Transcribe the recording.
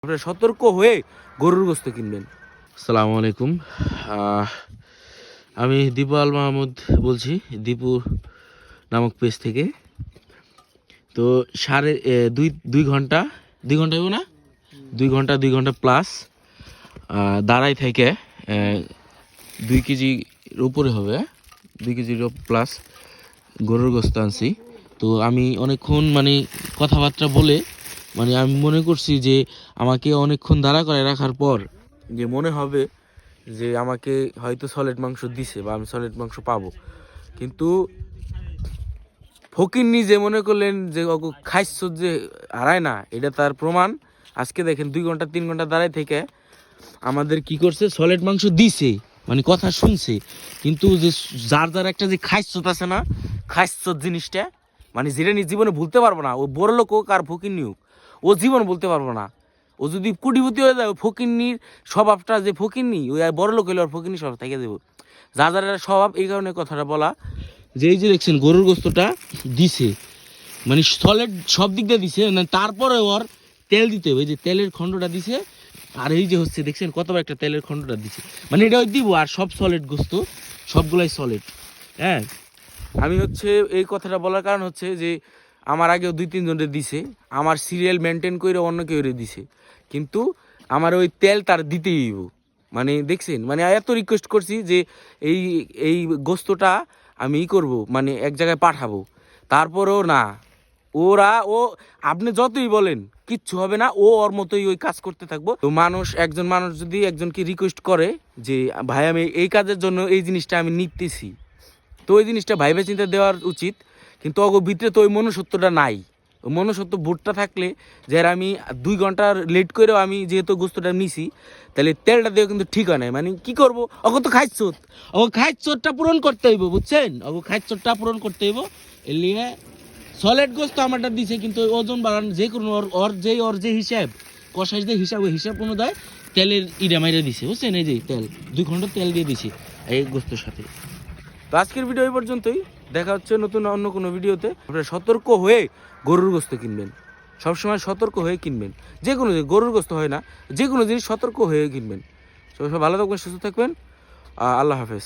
আপনারা সতর্ক হয়ে গরুর গোস্ত কিনবেন। আসসালামু আলাইকুম। আমি দীপু আল মাহমুদ বলছি, দীপু নামক পেজ থেকে। তো দুই ঘন্টা হইব না, 2 ঘন্টা প্লাস দাঁড়াই থেকে 2 কেজির উপরে হবে, 2 কেজির প্লাস গরুর গোস্ত আনছি। তো আমি অনেকক্ষণ কথাবার্তা বলে আমি মনে করছি যে আমাকে অনেকক্ষণ দাঁড়া করে রাখার পর যে মনে হবে যে আমাকে হয়তো সলিড মাংস দিছে বা আমি সলিড মাংস পাবো, কিন্তু ফকিন্নি যে মনে করলেন যে খাইছ যে হারায় না, এটা তার প্রমাণ। আজকে দেখেন 2 ঘন্টা 3 ঘন্টা দাঁড়ায় থেকে আমাদের কি করছে, সলিড মাংস দিছে, কথা শুনছে, কিন্তু যে যার একটা যে খাইছত আছে না, খাইছত জিনিসটা যেটা নিজ জীবনে ভুলতে পারবো না। ও বড় লোক হোক আর ফকিন্নি হোক, ও জীবন বলতে পারবো না। ও যদি কোটিপতি হয়ে যায়, ফকিন্নির স্বভাবটা যে ফকিন্নি, ওই বড় লোক হইলে ওর ফকিন্নি স্বভাব থেকে দেবো। যার স্বভাব, এই কারণে কথাটা বলা যে এই যে দেখছেন গরুর গোস্তটা দিছে, সলিড সব দিক দিয়ে দিছে, তারপরে ওর তেল দিতে হবে। এই যে তেলের খণ্ডটা দিছে, আর এই যে হচ্ছে দেখছেন কতবার একটা তেলের খণ্ডটা দিছে, এটা ওই দিব। আর সব সলিড গোস্ত, সবগুলাই সলিড। হ্যাঁ, আমি এই কথাটা বলার কারণ হচ্ছে যে আমার আগেও 2-3 জনের দিছে, আমার সিরিয়াল মেনটেন করে অন্য কেউ দিছে, কিন্তু আমার ওই তেল তার দিতেই হইব। দেখছেন, এত রিকোয়েস্ট করছি যে এই এই গোস্তটা আমি করব, এক জায়গায় পাঠাবো, তারপরেও না। ও আপনি যতই বলেন কিচ্ছু হবে না, ও ওর মতোই ওই কাজ করতে থাকবো। তো একজন মানুষ যদি একজনকে রিকোয়েস্ট করে যে ভাই আমি এই কাজের জন্য এই জিনিসটা আমি নিতেছি, তো ওই জিনিসটা ভাইবে চিন্তা দেওয়ার উচিত। কিন্তু অগ ভিতরে তো ওই মনুষ্যত্বটা নাই। ওই মনুষ্যত্ব ভোটটা থাকলে যে আমি 2 ঘন্টা লেট করেও আমি যেহেতু গোস্তটা নিছি, তাহলে তেলটা দিয়ে কিন্তু ঠিক হয় নাই। কি করবো, তো খাইচোরটা পূরণ করতে হইব, বুঝছেন? খাইচোরটা পূরণ করতে হইব। এর লিগে সলিড গোস্ত আমারটা দিছে, কিন্তু ওজন বাড়ান যে কোনো ওর যে হিসাব কষাই যে হিসাব অনুযায়ী তেলের মাইরা দিছে, বুঝছেন? এই যে তেল 2 ঘন্টা তেল দিয়ে দিছে এই গোস্তের সাথে। তো আজকের ভিডিও এই পর্যন্তই, দেখা হচ্ছে নতুন অন্য কোনো ভিডিওতে। আপনারা সতর্ক হয়ে গরুর গোস্ত কিনবেন, সবসময় সতর্ক হয়ে কিনবেন। যে কোনো গরুর গোস্ত হয় না, যে কোনো জিনিস সতর্ক হয়ে কিনবেন। সব ভালো থাকবেন, সুস্থ থাকবেন। আল্লাহ হাফেজ।